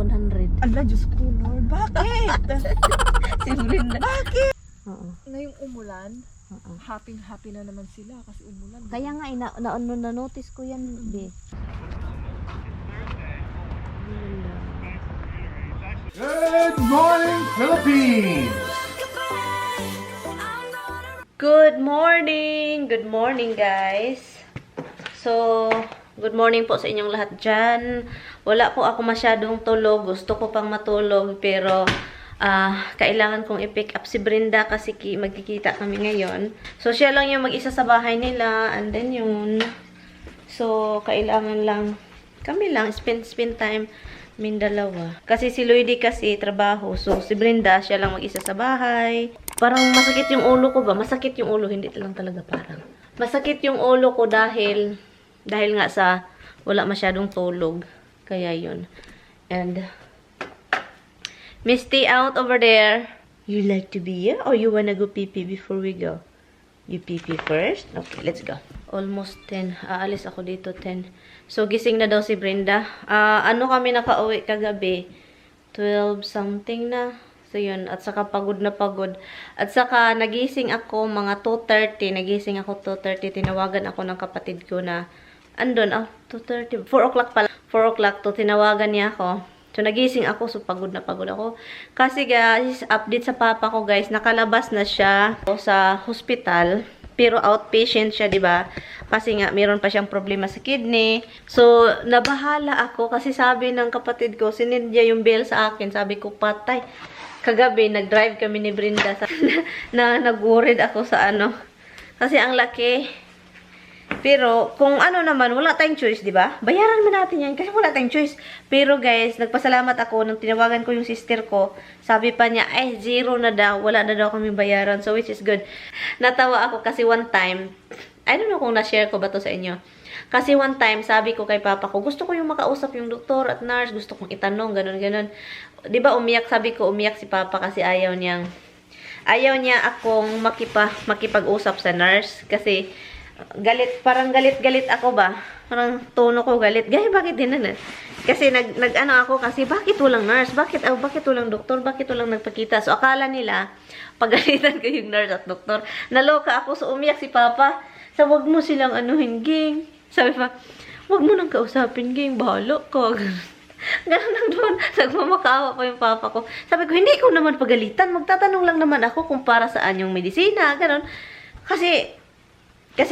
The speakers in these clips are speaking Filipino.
100. Ala, Diyos ko, Lord. Bakit? Si Brenda. Bakit? Oo. Ngayong umulan, Oo. happy na naman sila kasi umulan. Kaya nga, na-notice ko yan, be. Good morning, Philippines! Good morning! Good morning, guys. So, good morning po sa inyong lahat dyan. Wala po ako masyadong tulog. Gusto ko pang matulog, pero kailangan kong i-pick up si Brenda kasi magkikita kami ngayon. So, siya lang yung mag-isa sa bahay nila. And then yun. So, kailangan lang, kami lang, spend time min dalawa. Kasi si Lloydie kasi trabaho. So, si Brenda, siya lang mag-isa sa bahay. Parang masakit yung ulo ko ba? Masakit yung ulo. Hindi lang talaga parang. Masakit yung ulo ko dahil nga sa wala masyadong tulog. Kaya yun. And, Misty out over there. You like to be here? Or you wanna go pee-pee before we go? You pee-pee first? Okay, let's go. Almost 10. Aalis ako dito 10. So, gising na daw si Brenda. Ano kami nakauwi kagabi? 12 something na. So, yun. At saka pagod na pagod. At saka nagising ako mga 2:30. Nagising ako 2:30. Tinawagan ako ng kapatid ko na andun. 2:30. 4 o'clock pala. 4 o'clock to. Tinawagan niya ako. So, nagising ako. So, pagod na pagod ako. Kasi, guys, update sa papa ko, guys. Nakalabas na siya sa hospital. Pero outpatient siya, 'di ba? Kasi nga meron pa siyang problema sa kidney. So, nabahala ako kasi sabi ng kapatid ko, sinend niya yung bill sa akin. Sabi ko, patay. Kagabi nag-drive kami ni Brenda na nag-worried ako sa ano. Kasi ang laki. Pero kung ano naman, wala tayong choice, 'di ba? Bayaran man natin 'yan kasi wala tayong choice. Pero guys, nagpasalamat ako nung tinawagan ko yung sister ko. Sabi pa niya, ay, zero na daw. Wala na daw kami bayaran. So, which is good. Natawa ako kasi one time, I don't know kung na-share ko ba to sa inyo. Kasi one time, sabi ko kay papa ko, gusto ko yung makausap yung doktor at nurse. Gusto kong itanong, ganun. Di ba umiyak, sabi ko, umiyak si papa kasi ayaw niya akong makipag-usap sa nurse. Kasi, parang galit ako ba? Parang tono ko galit. Gaya, bakit din na? Kasi nag-ano ako kasi bakit walang nurse? Bakit walang doktor? Bakit walang nagpakita? So, akala nila, pagalitan ko yung nurse at doktor. Naloka ako, so umiyak si papa. So, wag mo silang anuhin, ging. Sabi pa, wag mo nang kausapin, ging. Bahala ka. Ganun lang doon. Nagmamakaawa pa yung papa ko. Sabi ko, hindi ko naman pagalitan. Magtatanong lang naman ako kung para saan yung medisina. Ganun. Kasi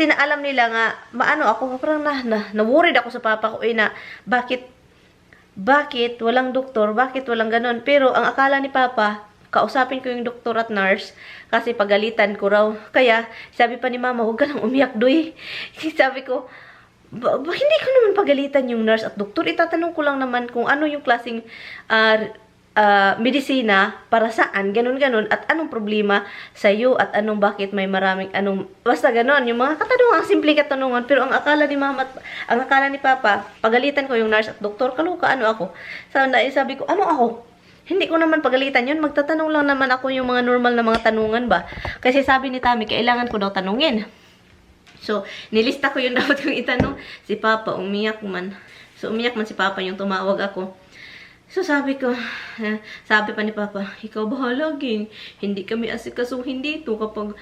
na alam nila nga, maano ako, parang na-worried ako sa papa ko, na bakit walang doktor, bakit walang ganon. Pero ang akala ni papa, kausapin ko yung doktor at nurse, kasi pagalitan ko raw. Kaya, sabi pa ni mama, huwag ka lang umiyak, doy. Sabi ko, hindi ko naman pagalitan yung nurse at doktor. Itatanong ko lang naman kung ano yung klaseng medisina, para saan, ganun, at anong problema sa'yo, at bakit may maraming, basta ganon, yung mga katanungan, simple katanungan, pero ang akala ni mama, ang akala ni papa, pagalitan ko yung nurse at doktor, kaluka, ako? Sabi ko, ako? Hindi ko naman pagalitan yun, magtatanong lang naman ako yung mga normal na mga tanungan ba? Kasi sabi ni Tami, kailangan ko daw tanungin. So, nilista ko yung dapat kong itanong. Si papa, umiyak man. So, umiyak man si papa yung tumawag ako. So, sabi ko, sabi pa ni papa, ikaw bahala, ging. Hindi kami asikasuhin dito kapag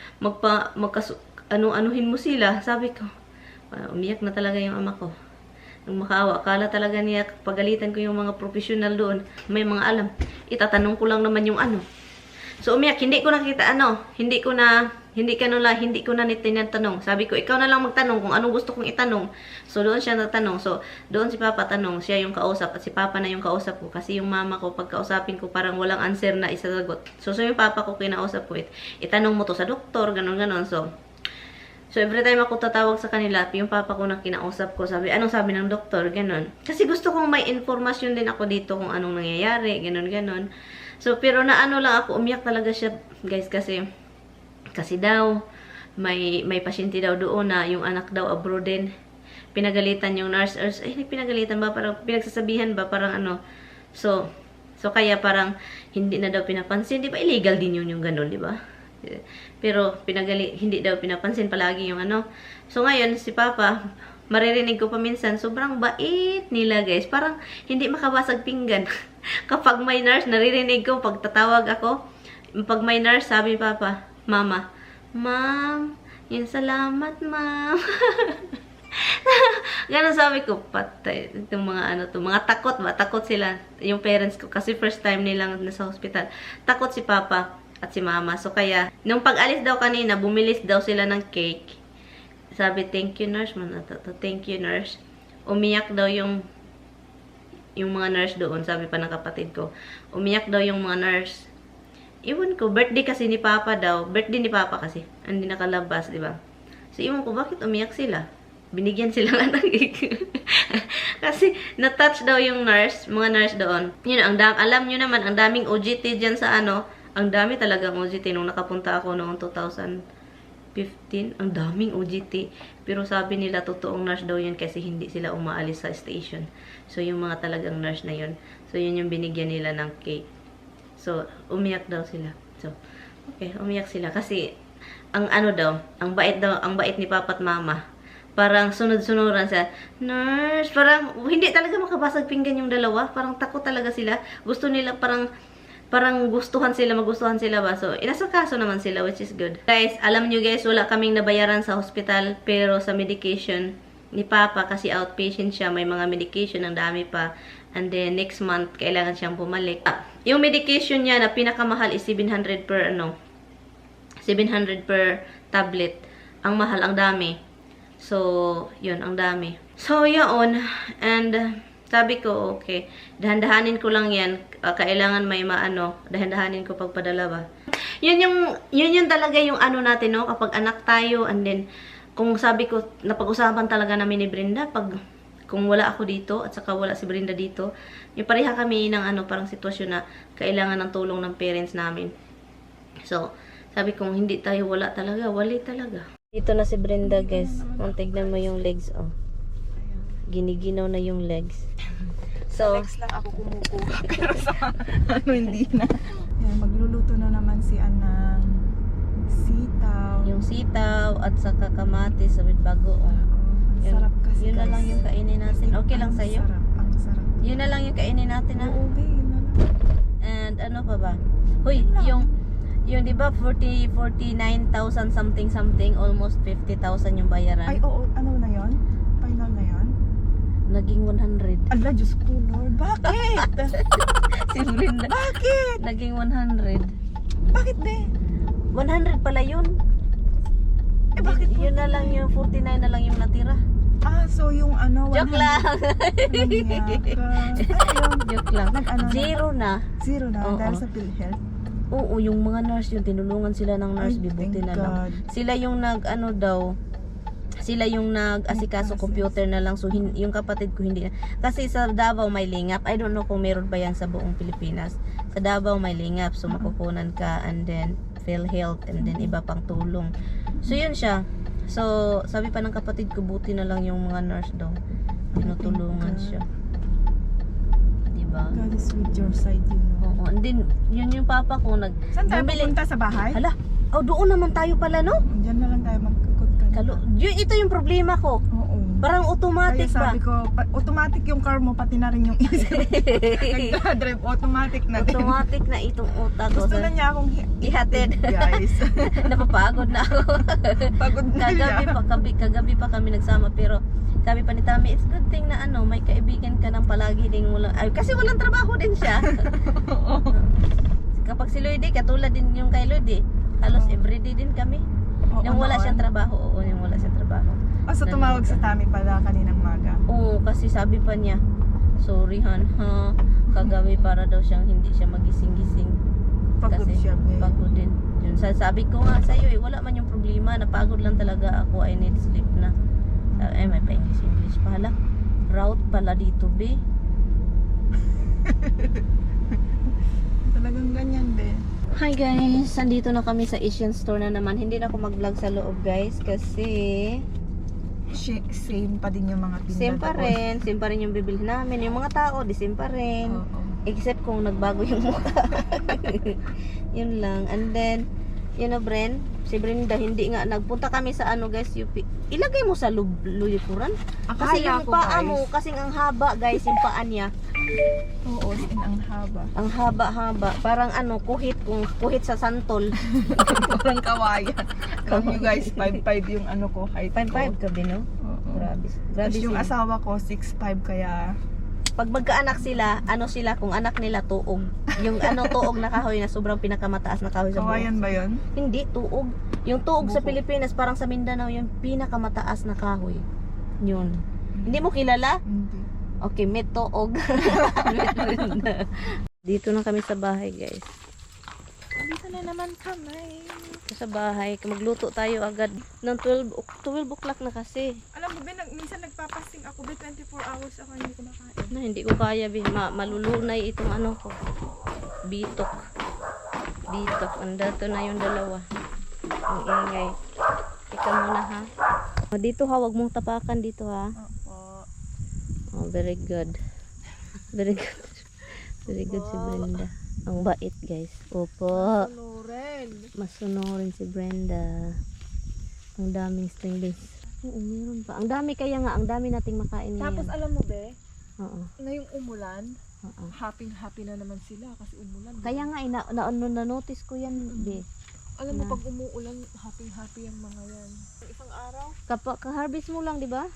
anuhin mo sila. Sabi ko, umiyak na talaga yung ama ko. Nagmakaawa, akala talaga niya, pagalitan ko yung mga professional doon, may mga alam. Itatanong ko lang naman yung ano. So, umiyak, hindi ko nakita, hindi ko na tinatanong. Sabi ko, ikaw na lang magtanong kung anong gusto kong itanong. So, doon siya natanong. So, doon si papa tanong, siya yung kausap, at si papa na yung kausap ko. Kasi yung mama ko, pag kausapin ko, parang walang answer na isasagot. So yung papa ko, kinausap ko, itanong mo to sa doktor, ganon. So, every time ako tatawag sa kanila, yung papa ko na kinausap ko, anong sabi ng doktor, ganon. Kasi gusto kong may informasyon din ako dito kung anong nangyayari, ganon. So, pero lang ako, umiyak talaga siya, guys, kasi daw, may pasyente daw doon na yung anak daw abroad din. Pinagalitan yung nurse, pinagalitan ba? Parang pinagsasabihan ba? Parang So, kaya parang hindi na daw pinapansin. Di ba illegal din yung ganun, di ba? Pero hindi daw pinapansin palagi yung So, ngayon, si papa, maririnig ko pa minsan, sobrang bait nila guys. Parang hindi makabasag pinggan. Kapag may nurse, naririnig ko, pag tatawag ako, pag may nurse, sabi Papa, Mama, Ma'am, yun salamat, Ma'am. Ganun sabi ko, patay, itong mga ano to, mga takot ba? Takot sila, yung parents ko, kasi first time nilang nasa hospital. Takot si Papa at si Mama. So kaya, nung pag-alis daw kanina, bumilis daw sila ng cake. Sabi, thank you nurse, thank you nurse. Umiyak daw yung mga nurse doon, sabi pa ng kapatid ko. Umiyak daw yung mga nurse. Iwan ko, birthday kasi ni Papa daw. Birthday ni Papa kasi. Hindi nakalabas, di ba? So, iwan ko, bakit umiyak sila? Binigyan sila ng cake. Kasi, na-touch daw yung nurse, mga nurse doon. Yun, alam nyo naman, ang daming OJT dyan sa ano. Ang dami talagang OJT nung nakapunta ako noong 2015. Ang daming OJT. Pero sabi nila, totoong nurse daw yun kasi hindi sila umaalis sa station. So, yung mga talagang nurse na yun. So, yun yung binigyan nila ng cake. So, umiyak daw sila. So, okay, umiyak sila. Kasi, ang ano daw, ang bait ni Papa at Mama. Parang sunod-sunuran sa nurse. Parang, hindi talaga makabasag pinggan yung dalawa. Parang takot talaga sila. Gusto nila, parang magustuhan sila ba. So, inasakaso naman sila, which is good. Guys, alam nyo guys, wala kaming nabayaran sa hospital. Pero sa medication ni Papa, kasi outpatient siya, may mga medication, ang dami pa. And then, next month, kailangan siyang bumalik. Yung medication niya na pinakamahal is 700 per, 700 per tablet. Ang mahal, ang dami. So, yun, ang dami. So, yun. And, sabi ko, okay, dahan-dahanin ko lang yan. Kailangan may maano, dahan-dahanin ko pagpadala ba. Yun yung talaga yung ano natin, no? Kapag anak tayo, and then, kung sabi ko, napag-usapan talaga namin ni Brenda, kung wala ako dito, at saka wala si Brenda dito, yung pareha kami ng ano, parang sitwasyon na kailangan ng tulong ng parents namin. So, sabi kong hindi tayo wala talaga, wali talaga. Dito na si Brenda, guys. Tignan mo yung legs, oh. Giniginaw na yung legs. So, Legs lang ako kumukuha. Pero sa ano, hindi na. Yan, magluluto na naman si Anang sitaw. yung sitaw at saka kamatis with bago, oh. Ang sarap kasi, Yun na guys. lang yung kainin natin. Okay lang sa'yo? Ang sarap. Yun na lang yung kainin natin, ha? Oo, okay, yun na lang. And ano pa ba? Huy, yung di ba 49,000 something, almost 50,000 yung bayaran. Ay, oo, ano na yon? Final na yon? Naging 100. Ala, Diyos ko, Lord. Bakit? Si Brenda. Bakit? Naging 100. Bakit, be? 100 pala yun. Eh, bakit? Yun na lang yung 49 na lang yung natira. Ah, so yung ano, Joke 100. lang. Joke lang. Zero na. Zero na, Oo. dahil sa PhilHealth. Oo, yung mga nurse yun, tinulungan sila ng nurse, Ay, bibuti thank na lang. God. Sila yung sila yung nag-asikaso computer na lang, so yung kapatid ko hindi na. Kasi sa Davao may lingap, I don't know kung meron ba yan sa buong Pilipinas. Sa Davao may lingap, so makukunan ka, and then PhilHealth, and then iba pang tulong. So yun siya. So, sabi pa ng kapatid ko, buti na lang yung mga nurse daw. Tinutulungan siya. Diba? God is with your side, you know. Oo, and then, yun yung papa ko Saan tayo bumili- pupunta? Sa bahay? Hala, doon naman tayo pala, no? Diyan na lang tayo magkukot ka. Ito yung problema ko. Oo. Parang automatic Kaya ba? sabi ko, automatic yung car mo, pati na rin yung isip. Nagdadrive, automatic na din. Automatic na itong utak ko. Gusto na niya akong ihatid. guys. Napapagod na ako. Pagod na Kagabi pa kami nagsama, pero sabi pa ni Tami, it's good thing na may kaibigan ka ng palagi ding kasi walang trabaho din siya. Kapag si Lloydie, katulad din yung kay Lloydie, halos everyday din kami. Yung wala siyang trabaho, yung wala siyang trabaho. So tumawag sa Tami pala kaninang maga. Oo, kasi sabi pa niya, sorry Han, kagabi para daw siyang hindi siya magising-gising. Pagod Kasi siya, be. pagod din. Yun, sabi ko nga sa'yo, wala man yung problema, napagod lang talaga ako, I need sleep na. May pa-English pala. Route pala dito, be. Talagang ganyan, be. Hi guys, andito na kami sa Asian store na naman. Hindi na ako mag-vlog sa loob guys kasi Same pa din yung mga tinda. same pa rin yung bibili namin. Yung mga tao, di same pa rin. Oo. Except kung nagbago yung mukha. Yun lang. And then, Yan na, Bren. Si Brenda, hindi nga. Nagpunta kami sa ano, guys, UP. Ilagay mo sa luyukuran. Kasi Akala yung ko, paa guys. mo, kasing ang haba, guys, yung paa niya. Oo, ang haba. Ang haba-haba. Parang ano, kuhit sa santol. Parang kawayan. Alam nyo guys, 5'5 yung ano ko, height ko. 5'5 ka, no? Oo. Grabe. Tapos yung sila. asawa ko, 6'5 kaya... Pag magkaanak sila, ano sila, kung anak nila tuog. Yung ano tuog na kahoy na sobrang pinakamataas na kahoy sa buhay. Kawayan ba yun? Hindi, tuog. Yung tuog sa Buko. Pilipinas, parang sa Mindanao, yung pinakamataas na kahoy. Yun. Hindi mo kilala? Hindi. Okay, may tuog. Dito na kami sa bahay, guys. Dito na naman kami. Sa bahay, magluto tayo agad ng 12 o'clock na kasi. Alam mo, minsan nagpapasting ako, 24 hours ako hindi kumakain. Na, hindi ko kaya, malulunay itong ano ko. Bitok. Andato na yung dalawa. Ang ingay. Ikaw muna, ha? Dito, ha, wag mong tapakan dito, ha. Opo. Oh, very good. Very good. Very good si Brenda. Ang bait, guys. Opo. Loren. Masunurin si Brenda. Ang daming string beans. Oo, meron pa. Ang dami kaya nga. Ang dami nating makain ngayon. Tapos alam mo be, Oo. ngayong umulan, Oo. happy na naman sila kasi umulan. Kaya nga, na-notice ko yan, be. Alam mo, pag umuulan, happy ang mga yan. Isang araw? Ka-harvest mo lang, di ba?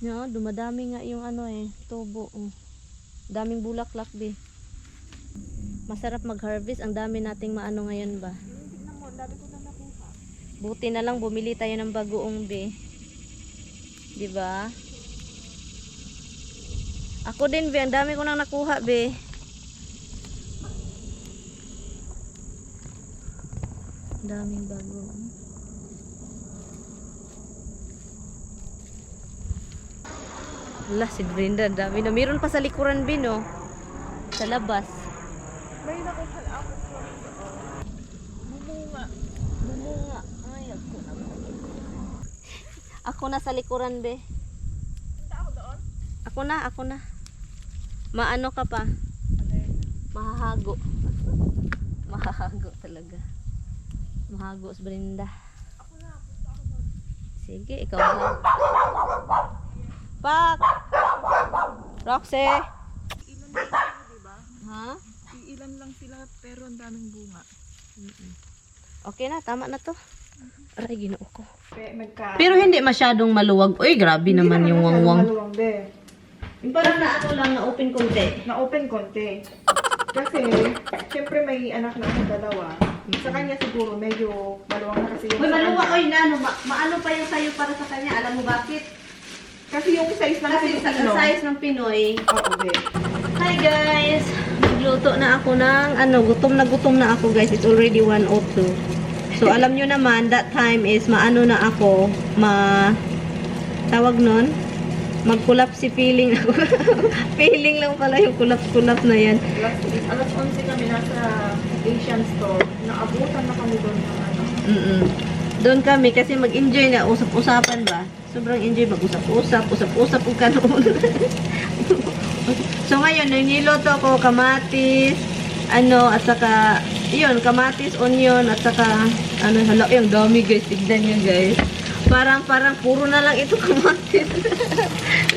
No, dumadami nga yung ano tubo. Daming bulaklak, be. Masarap mag-harvest. Ang dami nating maano ngayon ba. Tignan mo, ang dami ko na nakuha. Buti na lang bumili tayo ng bagoong, be. Di ba? Ako din, be. Ang dami ko nang nakuha, be. Ang daming bagoong. Wala, si Brenda, dami na. Meron pa sa likuran, be, no? Sa labas. May nakuha ako from bumunga. Bumunga. Ay, ako na. Ako na sa likuran, be. Punta ako doon? Ako na. Maano ka pa? Mahahago. Mahahago talaga. Mahago si Brenda. Ako na, punta ako doon. Sige, ikaw na. Pak! Roxy! Ilan lang sila, diba? Ha? Ilan lang sila pero ang daming bunga. Okay na, tama na to. Aray, ginoo ko. Nagka... Pero hindi masyadong maluwag. Uy, grabe naman yung wangwang. Maluwang, be. Parang na ako lang na open konti. Na-open konti. Kasi, syempre may anak na ako dalawa. Sa kanya siguro medyo maluwang na kasi yung... Uy, maluwag. Uy, maano pa yung sayo para sa kanya. Alam mo bakit? Kasi yung size ng Kasi sa Filipino. size ng Pinoy. Oo, be. Hi guys! Nagluto na ako ng gutom na ako guys. It's already 1:02. So alam nyo naman, that time is maano na ako, tawag nun, mag-collapse feeling ako. Feeling lang pala yung collapse na yan. Alas 11 kami nasa Asian store. Naabutan na kami doon ng ano. Doon kami kasi mag-enjoy na, usap-usapan ba? Sobrang enjoy, mag-usap-usap kung kanon. So ngayon, niloto ko kamatis, at saka, yun, kamatis, onion, at saka, hala, yung dami guys, tignan nyo guys. Parang puro na lang ito kamatis.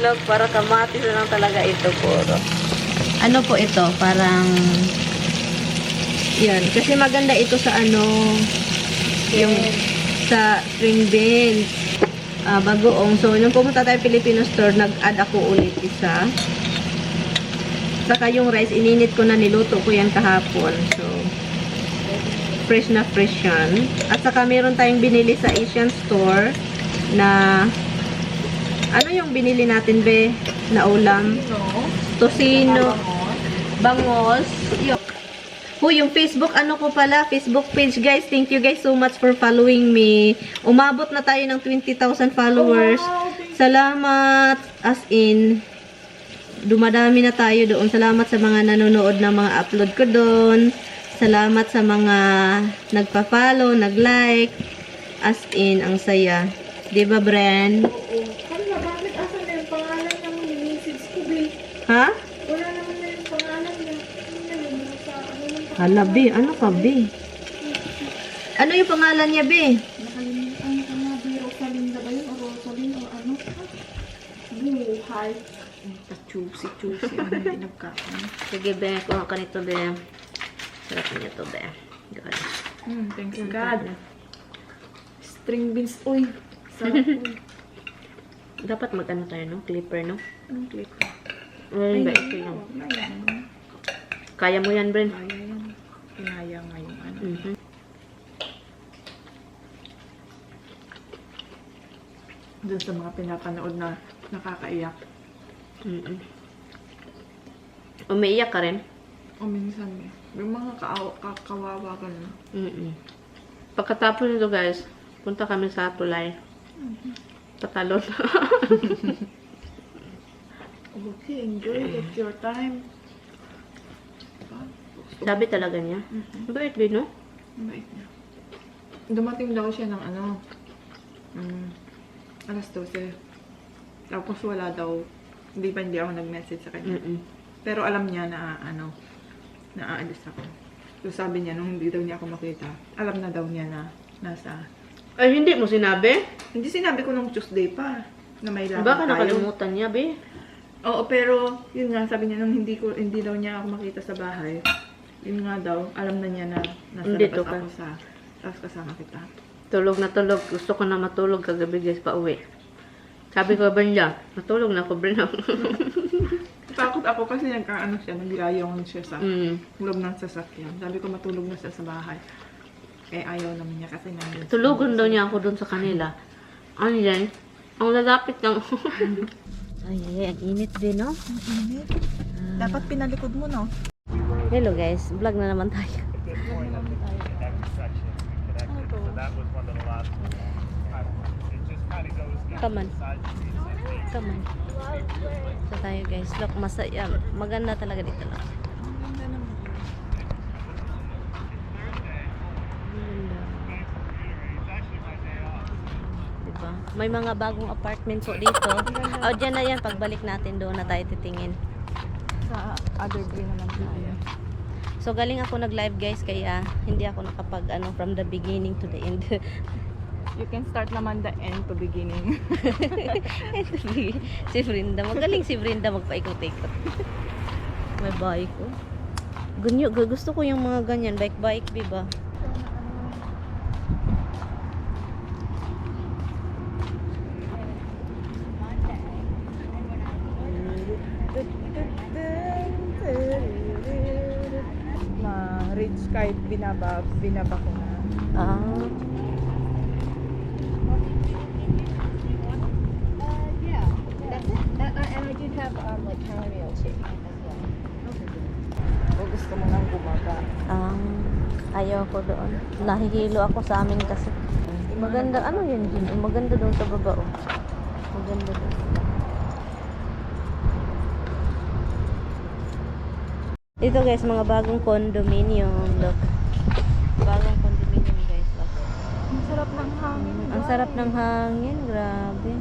Look, parang kamatis na lang talaga ito, puro. Ano po ito? Parang, yan, kasi maganda ito sa yung, sa string beans. Bagoong. So, nung pumunta tayo Filipino store, nag-add ako ulit isa. Saka yung rice, ininit ko na, niluto ko yan kahapon. So, fresh na fresh yan. At saka meron tayong binili sa Asian store na, ano yung binili natin, be? Na ulam? Tocino. Bangos. Yung Facebook, ko pala, Facebook page, guys. Thank you guys so much for following me. Umabot na tayo ng 20,000 followers. Salamat. As in, dumadami na tayo doon. Salamat sa mga nanonood ng mga upload ko doon. Salamat sa mga nagpa-follow, nag-like. As in, ang saya. Diba, Bren? Oo. Hala, bakit asan na yung pangalan ng message ko, be? Ha? Wala naman na yung pangalan niya. Ano sa ano ng Hala, be. Ano ka, be? Ano yung pangalan niya, be? Nakalimutan ko na, Rosalinda ba yun? O Rosalyn o ano? Buhay. Choosy. Ano yung nagkakaroon? Sige, be. Kuha ka nito, be. Sarap niya to, be. Thanks God. String beans. Uy, sarap uy. Dapat mag-ano tayo, no? Clipper, no? Anong clipper? Ay, ba, ito yung... Kaya mo yan, Bren? Kaya yan. Pinaya nga yung ano. Doon sa mga pinapanood na nakakaiyak. Umiiyak ka rin? O minsan eh. Yung mga kawawa ka na. Pagkatapos nito, guys, punta kami sa tulay. Patalon. Okay, enjoy. It's your time. Sabi talaga niya. Bait din, no? Mabait niya. Dumating daw siya ng ano, alas 12. Tapos wala daw, hindi ako nag-message sa kanya. Pero alam niya na ano, na aalis ako. So sabi niya, nung hindi daw niya ako makita, alam na daw niya na nasa... Ay, hindi mo sinabi? Hindi sinabi ko nung Tuesday pa, na may lakad Baka tayo. nakalimutan niya, be. Oo, pero yun nga, sabi niya nung hindi daw niya ako makita sa bahay, yun nga daw, alam na niya na nasa Dito labas ka. ako sa, tapos kasama kita. Tulog na tulog. Gusto ko na matulog kagabi, guys, pa uwi. Sabi ko ba niya, matulog na ako, Bren. Takot ako kasi nagkaano siya, naglayong siya sa loob ng sasakyan. Sabi ko matulog na siya sa bahay. Eh ayaw naman niya kasi nandun. Tulugan daw niya ako dun sa kanila. Ano yan? Ang lalapit ng... Ay, ang init din, no? Ang init. Dapat pinalikod mo, no? Hello, guys. Vlog na naman tayo. Come on. Come on. So tayo, guys. Look, masaya. Maganda talaga dito lang. Diba? May mga bagong apartment po dito. O, dyan na yan. Pagbalik natin doon na tayo titingin. Sa other day naman tayo. So, galing ako nag-live, guys. Kaya, hindi ako nakapag, from the beginning to the end. You can start naman the end to beginning. Si Brenda. Magaling si Brenda magpaikot-ikot. May bike ko. Gusto ko yung mga ganyan. Bike, diba? Rich kahit binaba ko na. Yeah, that's it. And I do have like chamomile tea as well. O gusto mo nang bumaba. Ayaw ko doon. Nahihilo ako sa amin kasi. Maganda, ano yun, Jin? Maganda doon sa baba, oh. Maganda doon. Dito, guys, mga bagong condominium. Look. Bagong condominium, guys. Look. Ang sarap ng hangin. Ang sarap ng hangin. Grabe.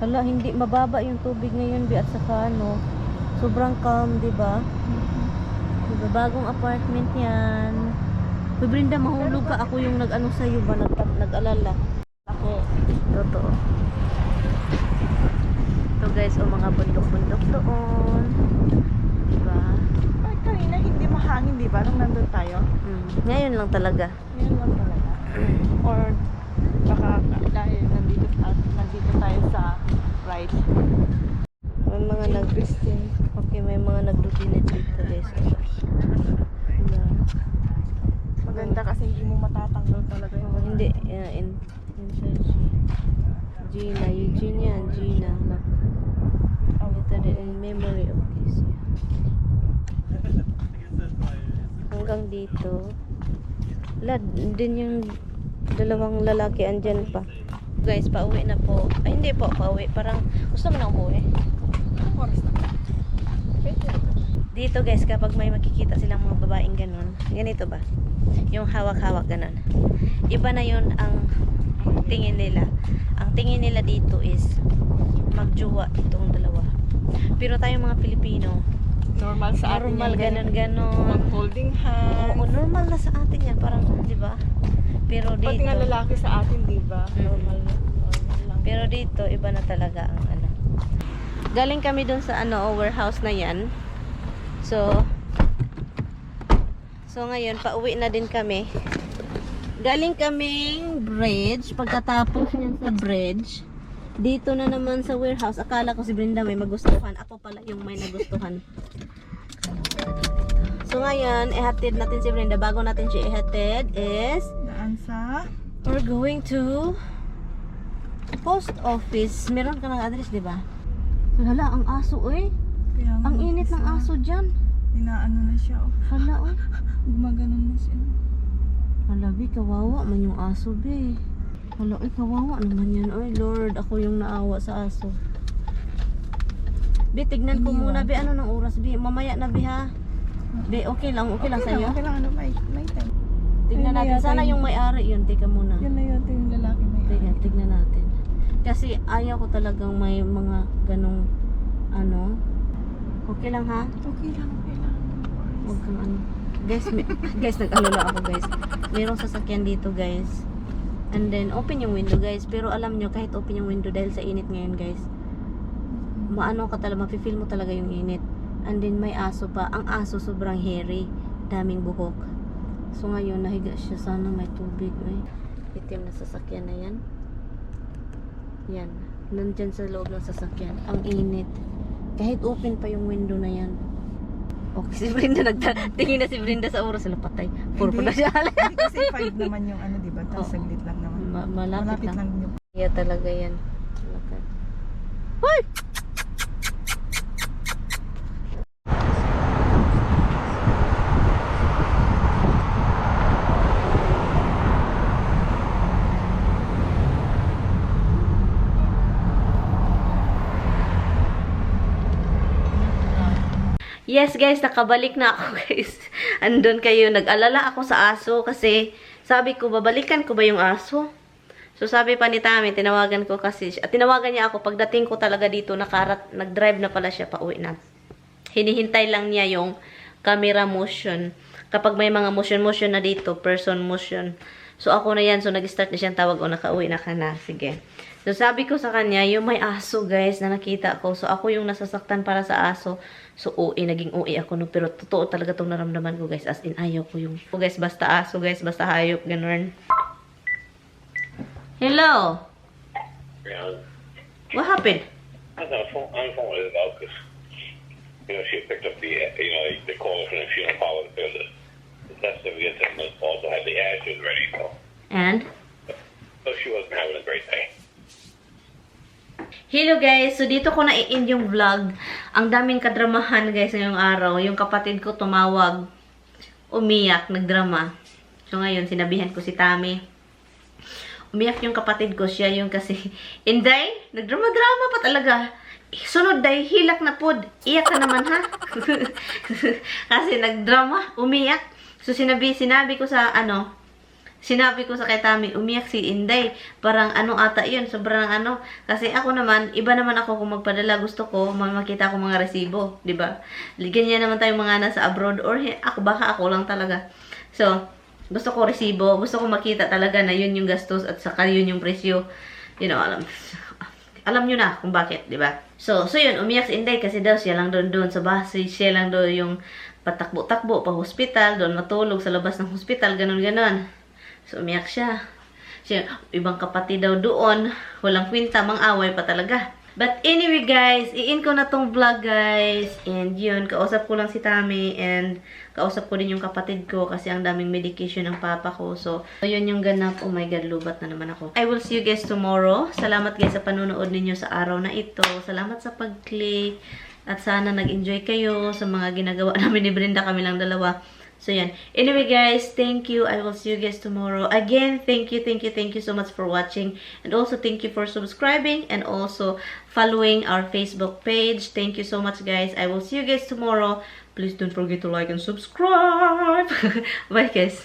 Hala, hindi mababa yung tubig ngayon, at saka sobrang calm, diba? Diba, bagong apartment yan. Uy, Brenda, mahulog ka. Ako yung nag-ano sa'yo ba? Nag-alala. Ako. Totoo. Ito, guys, mga bundok-bundok doon. Diba? Ay, kanina hindi mahangin, di ba? Nung nandun tayo. Ngayon lang talaga. Ngayon lang talaga. Or baka dahil nandito tayo sa right. May mga Okay, may mga nag-donate dito, guys. Yeah. Maganda kasi hindi mo matatanggal talaga yung Hindi, Gina, Eugenia, Gina. Ito din, in memory of this. Hanggang dito. Wala din yung dalawang lalaki andyan pa. Guys, pauwi na po. Ay, hindi po, pauwi. Parang gusto mo na umuwi. Dito, guys, kapag may makikita silang mga babaeng ganun, ganito ba? Yung hawak-hawak ganun. Iba na yun ang tingin nila. Ang tingin nila dito is magjuwa itong dalawa. Pero tayong mga Pilipino, Normal sa atin normal, yan. ganon. Mag-holding hands. Oo, normal na sa atin yan. Parang, di ba? Pero dito, Pati nga lalaki sa atin, di ba? Normal lang. pero dito, iba na talaga ang ano. Galing kami dun sa warehouse na yan. So ngayon, pauwi na din kami. Galing kaming bridge. Pagkatapos yan sa bridge, dito na naman sa warehouse. Akala ko si Brenda may magustuhan. Ako pala yung may nagustuhan. So ngayon, ihatid natin si Brenda. Bago natin siya ihatid is Daan sa... we're going to post office. Meron ka ng address, di ba? Hala, ang aso, eh. Kaya nga, Ang init ng aso dyan. Inaano na siya. Oh. Hala, oh. Gumaganon na siya. Hala, Bi, kawawa man yung aso, Bi. Hala, kawawa naman yan. Ay, Lord, ako yung naawa sa aso. Bi, tignan ko muna, Bi. Ano ng oras, Bi? Mamaya na, Bi, ha? Bi, okay lang sa'yo. Okay lang, may time. Tignan Ayun na natin. yata Sana yung- yung may-ari yun. Teka muna. Yan na yun, yung lalaki may Tignan natin. Kasi ayaw ko talagang may mga ganong ano. Okay lang, ha? Okay lang. Huwag kang ano. Guys, guys, nag-alala ako, guys. Merong sasakyan dito, guys. And then, open yung window, guys. Pero alam nyo, kahit open yung window dahil sa init ngayon, guys, maano ka talaga, mapifeel mo talaga yung init. And then, may aso pa. Ang aso, sobrang hairy. Daming buhok. So, ngayon, nahiga siya. Sana may tubig, eh. Itim na sasakyan na yan. Yan. Nandyan sa loob ng sasakyan. Ang init. Kahit open pa yung window na yan. Okay, si Brenda tingin na si Brenda sa oras sila patay. Puro pa na siya. Hindi kasi 5 naman yung ano, di ba? Tapos Oo. saglit lang naman. Malapit lang yung... Yeah, talaga yan. Malapit. Hoy! Yes guys, nakabalik na ako guys. Andun kayo, nag-alala ako sa aso kasi sabi ko, babalikan ko ba yung aso? So sabi pa ni Tami, tinawagan ko kasi siya. Tinawagan niya ako, pagdating ko talaga dito, nag-drive na pala siya, pauwi na. Hinihintay lang niya yung camera motion. Kapag may mga motion na dito, person motion. So ako na yan, so nag-start na siyang tawag, o nakauwi na ka na, sige. So sabi ko sa kanya, yung may aso guys na nakita ko. So ako yung nasasaktan para sa aso. So naging OA ako no. Pero totoo talaga itong naramdaman ko guys. As in ayaw ko yung guys, basta aso guys, basta hayop, ganun. Hello? Yeah, What happened? I was on the phone with about because she picked up the call from the funeral parlor to the test that we get them also had the ashes ready, And? so she wasn't having a great day. Hello guys, so dito ko na-i-end yung vlog. Ang daming kadramahan guys ngayong araw. Yung kapatid ko tumawag, umiyak, nagdrama. So ngayon, sinabihan ko si Tami. Umiyak yung kapatid ko, siya yung kasi, Inday, nagdrama-drama pa talaga. Sunod day, hilak na pod. Iyak ka naman ha? Kasi nagdrama, umiyak. So sinabi ko sa sinabi ko sa kay Tami, umiyak si Inday. Parang ata yun, sobrang Kasi ako naman, iba naman ako kung magpadala. Gusto ko, makita ko mga resibo. Diba? Ganyan naman tayong mga nasa abroad. Or baka ako lang talaga. So, gusto ko resibo. Gusto ko makita talaga na yun yung gastos at saka yun yung presyo. You know, alam nyo na kung bakit, diba? So yun, umiyak si Inday kasi daw siya lang doon sa base. Siya lang doon yung patakbo-takbo pa hospital. Doon matulog sa labas ng hospital. Ganon-ganon. So, umiyak siya. Ibang kapatid daw doon. Walang kwenta, mang-away pa talaga. But anyway guys, i-end ko na tong vlog guys. And yun, kausap ko lang si Tami. And kausap ko din yung kapatid ko kasi ang daming medication ng papa ko. So yun yung ganap. Oh my God, lubat na naman ako. I will see you guys tomorrow. Salamat guys sa panunood ninyo sa araw na ito. Salamat sa pag-click. At sana nag-enjoy kayo sa mga ginagawa namin ni Brenda, kami lang dalawa. So, yan. Anyway, guys, thank you. I will see you guys tomorrow. Again, thank you so much for watching. And also, thank you for subscribing and also following our Facebook page. Thank you so much, guys. I will see you guys tomorrow. Please don't forget to like and subscribe. Bye, guys.